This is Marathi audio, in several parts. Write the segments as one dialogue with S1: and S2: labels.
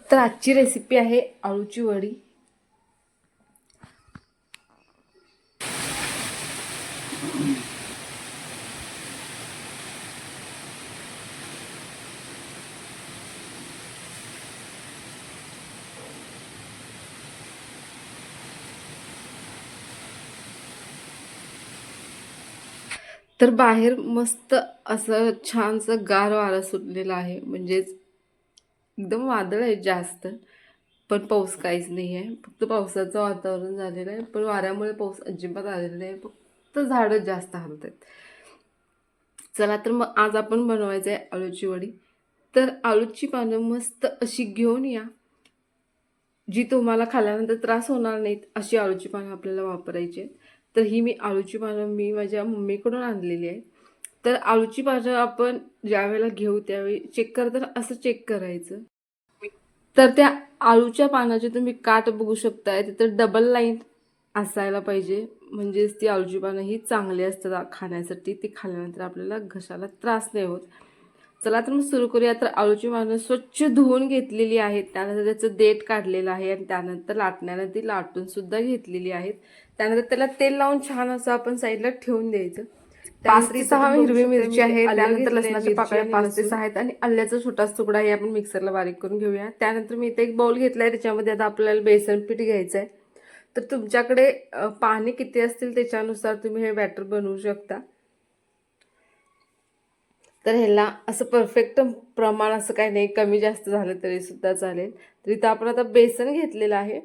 S1: तर आजची रेसिपी आहे आळूची वडी। तर बाहेर मस्त असं छानसं गार वारा सुटलेला आहे, म्हणजेच एकदम वादळ आहे जास्त, पण पाऊस काहीच नाही आहे। फक्त पावसाचं वातावरण झालेलं आहे, पण वाऱ्यामुळे पाऊस अजिबात आलेला नाही, फक्त झाडं जास्त हलत आहेत। चला तर मग आज आपण बनवायचं आहे आळूची वडी। तर आळूची पानं मस्त अशी घेऊन या, जी तुम्हाला खाल्यानंतर त्रास होणार नाहीत अशी आळूची पानं आपल्याला वापरायची आहेत। तर ही मी आळूची पानं माझ्या मम्मीकडून आणलेली आहे। तर आळूची पानं आपण ज्यावेळेला घेऊ त्यावेळी चेक करताना असं चेक करायचं। तर त्या आळूच्या पानाचे तुम्ही काट बघू शकताय, तिथं डबल लाईन असायला पाहिजे, म्हणजेच ती आळूची पानं ही चांगली असतात खाण्यासाठी, ती खाल्ल्यानंतर आपल्याला घशाला त्रास नाही होत। चला तर मग सुरू करूया। तर आळूची पानं स्वच्छ धुवून घेतलेली आहेत, त्यानंतर त्याचं देठ काढलेलं आहे आणि त्यानंतर लाटण्यानं ती लाटून सुद्धा घेतलेली आहेत। त्यानंतर त्याला तेल लावून छान असं आपण साईडला ठेवून द्यायचं। 5 ते 6 हिरवी मिरची आहे, त्यानंतर लसणाच्या पाकळ्या 5 ते 6 आहेत आणि आल्याचा छोटासा तुकडा हे आपण मिक्सरला बारीक करून घेऊया। त्यानंतर मी इथे एक बाउल घेतलाय, त्याच्यामध्ये आता आपल्याला बेसन पीठ घ्यायचं आहे। तर तुमच्याकडे पाणी किती असतील त्याच्यानुसार तुम्ही हे बॅटर बनवू शकता। तर ह्याला असं परफेक्ट प्रमाण असं काही नाही, कमी जास्त झालं तरी सुद्धा चालेल। तर इथं आपण आता बेसन घेतलेलं आहे,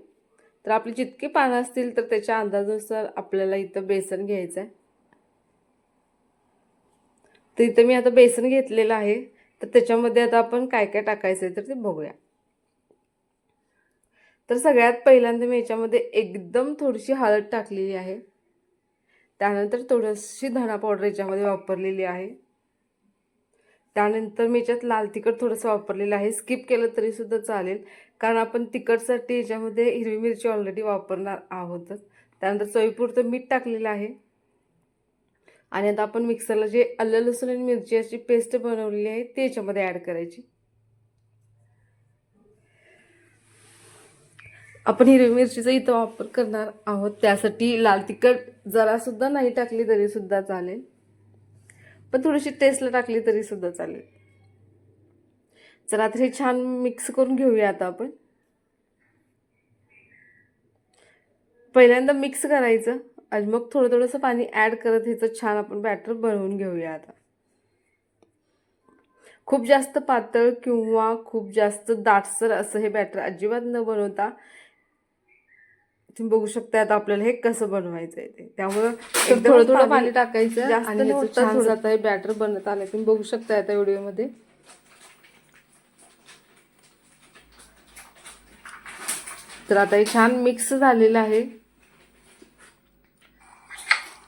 S1: तर आपली जितकी पानं असतील तर त्याच्या अंदाजानुसार आपल्याला इथं बेसन घ्यायचं आहे। तर इथं मी आता बेसन घेतलेलं आहे, तर त्याच्यामध्ये आता आपण काय काय टाकायचं आहे तर ते बघूया। तर सगळ्यात पहिल्यांदा मी याच्यामध्ये एकदम थोडीशी हळद टाकलेली आहे, त्यानंतर थोडीशी धना पावडर याच्यामध्ये वापरलेली आहे, त्यानंतर मी याच्यात लाल तिखट थोडंसं वापरलेलं आहे। स्किप केलं तरी सुद्धा चालेल, कारण आपण तिखटसाठी याच्यामध्ये हिरवी मिरची ऑलरेडी वापरणार आहोतच। त्यानंतर चवीपुरतं मीठ टाकलेलं आहे आणि आता आपण मिक्सरला जे आलं लसूण आणि मिरची पेस्ट बनवलेली आहे ती याच्यामध्ये ॲड करायची। आपण हिरवी मिरचीचा इथं वापर करणार आहोत, त्यासाठी लाल तिखट जरा सुद्धा नाही टाकली तरी सुद्धा चालेल, पण थोडीशी टेस्टला टाकली तरी सुद्धा चालेल। चला तर हे छान मिक्स करून घेऊया। आता आपण पहिल्यांदा मिक्स करायचं आणि मग थोडं थोडंसं पाणी ॲड करत ह्याचं छान आपण बॅटर बनवून घेऊया। आता खूप जास्त पातळ किंवा खूप जास्त दाटसर असं हे बॅटर अजिबात न बनवता तुम्ही बघू शकता आता आपल्याला हे कसं बनवायचं आहे ते, त्यामुळे थोडं थोडं पाणी टाकायचं आणि ह्याचं छान आता हे बॅटर बनत आलंय, तुम्ही बघू शकता आता व्हिडिओमध्ये। तर आता हे छान मिक्स झालेलं आहे।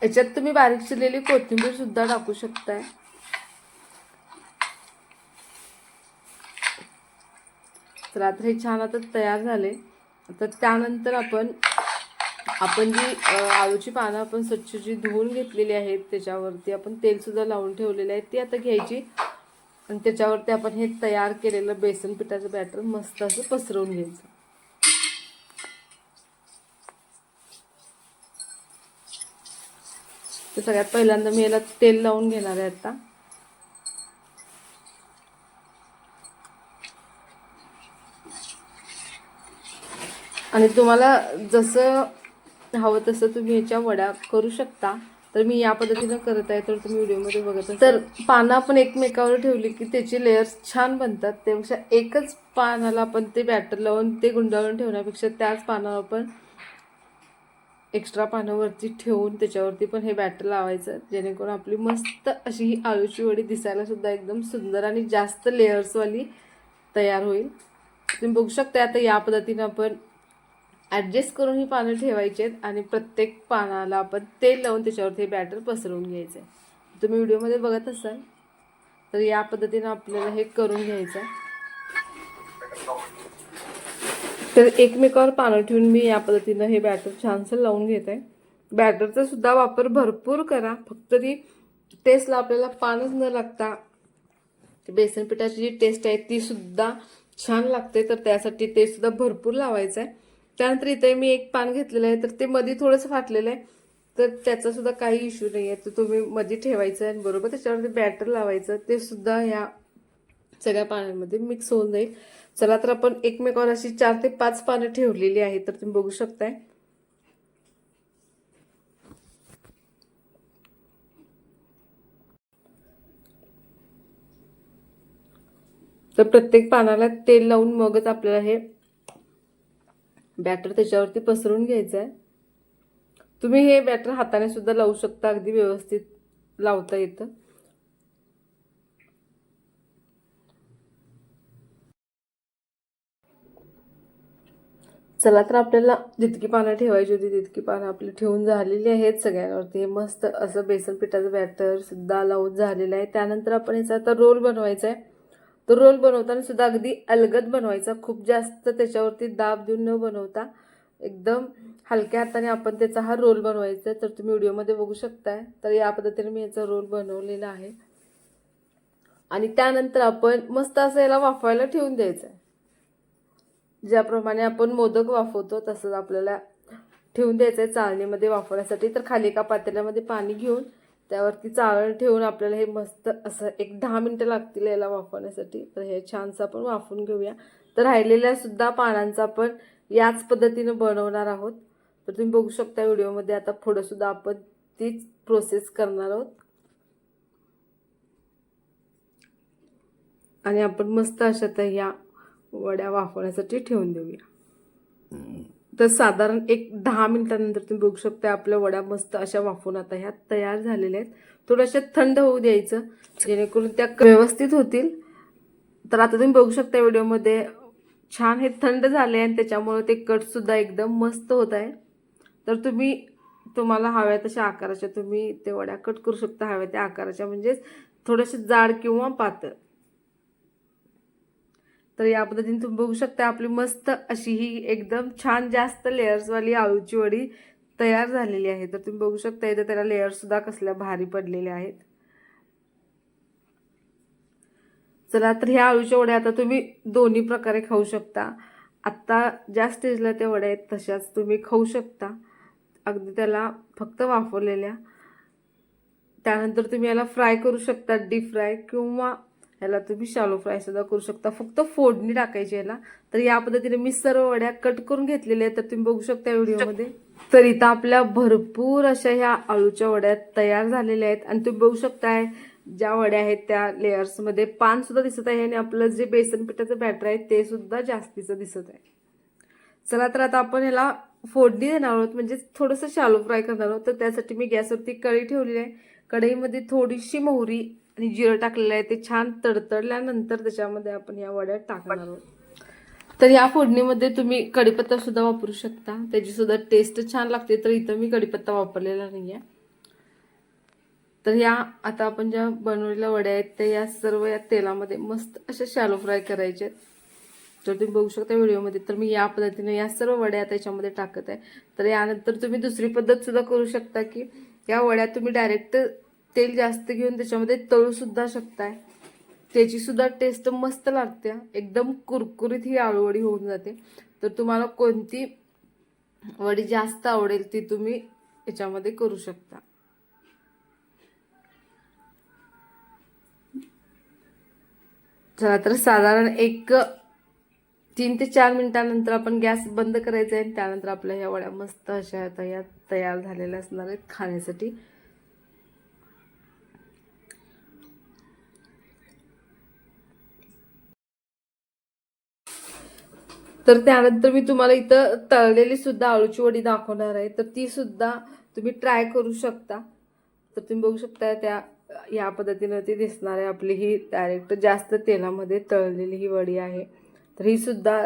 S1: याच्यात तुम्ही बारीक चिरलेली कोथिंबीर सुद्धा टाकू शकताय। तर आता हे छान आता तयार झाले। आता त्यानंतर आपण जी आळूची पानं आपण स्वच्छ जी धुवून घेतलेली आहेत त्याच्यावरती आपण तेल सुद्धा लावून ठेवलेले आहे, ती आता घ्यायची आणि त्याच्यावरती आपण हे तयार केलेलं बेसन पिठाचं बॅटर मस्त असं पसरवून घ्यायचं। तर सगळ्यात पहिल्यांदा मी याला तेल लावून घेणार आहे आता। आणि तुम्हाला जसं हवं तसं तुम्ही याच्या वड्या करू शकता। तर मी या पद्धतीनं करत आहे, तर तुम्ही व्हिडिओमध्ये बघत असाल। तर पानं आपण एकमेकावर ठेवली की त्याची लेयर्स छान बनतात, त्यापेक्षा एकच पानाला आपण ते बॅटर लावून ते गुंडाळून ठेवण्यापेक्षा त्याच पानावर आपण एक्स्ट्रा पानावरती ठेवून त्याच्यावरती पण हे बॅटर लावायचं, जेणेकरून आपली मस्त अशी ही आळूची वडी दिसायला सुद्धा एकदम सुंदर आणि जास्त लेयर्सवाली तयार होईल। तुम्ही बघू शकता आता या पद्धतीनं आपण ॲडजस्ट करून ही पानं ठेवायची आहेत आणि प्रत्येक पानाला आपण तेल लावून त्याच्यावरती हे बॅटर पसरवून घ्यायचं आहे। तुम्ही व्हिडिओमध्ये बघत असाल तर या पद्धतीनं आपल्याला हे करून घ्यायचं आहे। तर एकमेकावर पानं ठेवून मी या पद्धतीनं हे बॅटर छानसं लावून घेत आहे। बॅटरचा सुद्धा वापर भरपूर करा, फक्त ती टेस्टला आपल्याला पानच न लागता बेसन पिठाची जी टेस्ट आहे ती सुद्धा छान लागते, तर त्यासाठी ते सुद्धा भरपूर लावायचं आहे. त्यानंतर इथे मी एक पान घेतलेलं आहे, तर ते मध्ये थोडंसं फाटलेलं आहे, तर त्याचा सुद्धा काही इश्यू नाही आहे. तर तुम्ही मध्ये ठेवायचं आणि बरोबर त्याच्यावरती बॅटर लावायचं, ते सुद्धा ह्या सगळ्या पाण्यामध्ये मिक्स होऊन जाईल. चला तर आपण एकमेकावर अशी 4 ते 5 पानं ठेवलेली आहेत, तर तुम्ही बघू शकताय. तर प्रत्येक पानाला तेल लावून मगच आपल्याला हे बॅटर त्याच्यावरती पसरून घ्यायचं आहे. तुम्ही हे बॅटर हाताने सुद्धा लावू शकता, अगदी व्यवस्थित लावता येतं. चला तर आपल्याला जितकी पानं ठेवायची होती तितकी पानं आपली ठेवून झालेली आहेत सगळ्यांवरती. हे मस्त असं बेसन पिठाचं बॅटर सुद्धा लावून झालेलं आहे. त्यानंतर आपण याचा आता रोल बनवायचा आहे. तो रोल बनवताना सुद्धा अगदी अलगद बनवायचा, खूप जास्त त्याच्यावरती दाब देऊन न बनवता एकदम हलक्या हाताने आपण त्याचा हा रोल बनवायचा. तर तुम्ही व्हिडिओमध्ये बघू शकताय. तर या पद्धतीने मी याचा रोल बनवलेला आहे. आणि त्यानंतर आपण मस्त असं याला वाफवायला ठेवून द्यायचं आहे. ज्याप्रमाणे आपण मोदक वाफवतो तसंच आपल्याला ठेवून द्यायचं आहे चाळणीमध्ये वाफवण्यासाठी. तर खाली एका पातेल्यामध्ये पाणी घेऊन त्यावरती चाळण ठेवून आपल्याला हे मस्त असं एक 10 मिनिटं लागतील याला वाफवण्यासाठी. तर हे छानसं आपण वाफवून घेऊया. तर राहिलेल्या सुद्धा पानांचा आपण याच पद्धतीनं बनवणार आहोत. तर तुम्ही बघू शकता व्हिडिओमध्ये. आता पुढं सुद्धा आपण तीच प्रोसेस करणार आहोत. आणि आपण मस्त अशा तर या वड्या वाफवण्यासाठी ठेवून देऊया. तर साधारण एक 10 मिनिटांनंतर तुम्ही बघू शकता आपल्या वड्या मस्त अशा वाफवून आता ह्या तयार झालेल्या आहेत. थोड्याशा थंड होऊ द्यायचं जेणेकरून त्या व्यवस्थित होतील. तर आता तुम्ही बघू शकता व्हिडिओमध्ये छान हे थंड झाले आणि त्याच्यामुळे ते कटसुद्धा एकदम मस्त होत आहे. तर तुम्हाला हव्या तशा आकाराच्या तुम्ही ते वड्या कट करू शकता, हव्या त्या आकाराच्या, म्हणजेच थोडेसे जाड किंवा पातळ. तर या पद्धतीने तुम्ही बघू शकता आपली मस्त अशी ही एकदम छान जास्त लेयर्सवाली आळूची वडी तयार झालेली आहे. तर तुम्ही बघू शकता इथं त्याला लेयर्ससुद्धा कसल्या भारी पडलेले आहेत. चला तर ह्या आळूच्या वड्या आता तुम्ही दोन्ही प्रकारे खाऊ शकता. आत्ता ज्या स्टेजला त्या वड्या आहेत तशाच तुम्ही खाऊ शकता, अगदी त्याला फक्त वाफवलेल्या. त्यानंतर तुम्ही याला फ्राय करू शकता, डीप फ्राय, किंवा याला तुम्ही शालो फ्राय सुद्धा करू शकता. फक्त फोडणी टाकायची याला. तर या पद्धतीने मी सर्व वड्या कट करून घेतलेल्या आहेत. तर तुम्ही बघू शकता व्हिडिओमध्ये. तर इथं आपल्या भरपूर अशा ह्या आळूच्या वड्या तयार झालेल्या आहेत. आणि तुम्ही बघू शकताय ज्या वड्या आहेत त्या लेयर्समध्ये पान सुद्धा दिसत आहे आणि आपलं जे बेसन पिठाचं बॅटर आहे ते सुद्धा जास्तीचं दिसत आहे. चला तर आता आपण ह्याला फोडणी देणार आहोत, म्हणजे थोडंसं शालो फ्राय करणार आहोत. तर त्यासाठी मी गॅसवरती कढई ठेवलेली आहे. कढईमध्ये थोडीशी मोहरी आणि जिरं टाकलेलं आहे. ते छान तडतडल्यानंतर त्याच्यामध्ये आपण या वड्या टाकणार आहोत. तर या फोडणीमध्ये तुम्ही कढीपत्ता सुद्धा वापरू शकता, त्याची सुद्धा टेस्ट छान लागते. तर इथं मी कढीपत्ता वापरलेला नाही आहे. तर या आता आपण ज्या बनवलेल्या वड्या आहेत त्या या सर्व या तेलामध्ये मस्त अशा शॅलो फ्राय करायच्या आहेत. तर तुम्ही बघू शकता व्हिडिओमध्ये. तर मी या पद्धतीने या सर्व वड्या त्याच्यामध्ये टाकत आहे. तर यानंतर तुम्ही दुसरी पद्धत सुद्धा करू शकता की या वड्या तुम्ही डायरेक्ट तेल जास्त घेऊन त्याच्यामध्ये तळू सुद्धा शकताय. त्याची सुद्धा टेस्ट मस्त लागते, एकदम कुरकुरीत ही आळूवडी होऊन जाते. तर तुम्हाला कोणती वडी जास्त आवडेल ती तुम्ही याच्यामध्ये करू शकता. चला तर साधारण एक 3 ते 4 मिनिटांनंतर आपण गॅस बंद करायचा आहे. त्यानंतर आपल्या ह्या वड्या मस्त अशा तयार झालेल्या असणार आहेत खाण्यासाठी. तर त्यानंतर मी तुम्हाला इथं तळलेली सुद्धा आळूची वडी दाखवणार आहे. तर ती सुद्धा तुम्ही ट्राय करू शकता. तर तुम्ही बघू शकता या पद्धतीनं ती दिसणार आहे. आपली ही डायरेक्ट जास्त तेलामध्ये तळलेली ही वडी आहे. तर ही सुद्धा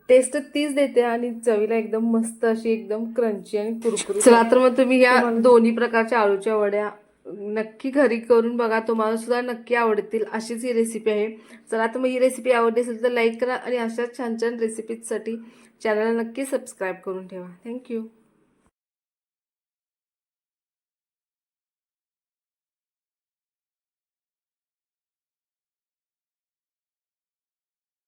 S1: टेस्ट तीच देते आणि चवीला एकदम मस्त अशी एकदम क्रंची आणि कुरकुरीत. चला तर मग तुम्ही या दोन्ही प्रकारच्या आळूच्या वड्या नक्की घरी करून बघा, तुम्हाला सुद्धा नक्की आवडतील. अशीच ही रेसिपी आहे. चला तर मग ही रेसिपी आवडली असेल तर लाईक करा आणि अशाच छान छान रेसिपीजसाठी चॅनलला नक्की सबस्क्राईब करून ठेवा. थँक्यू.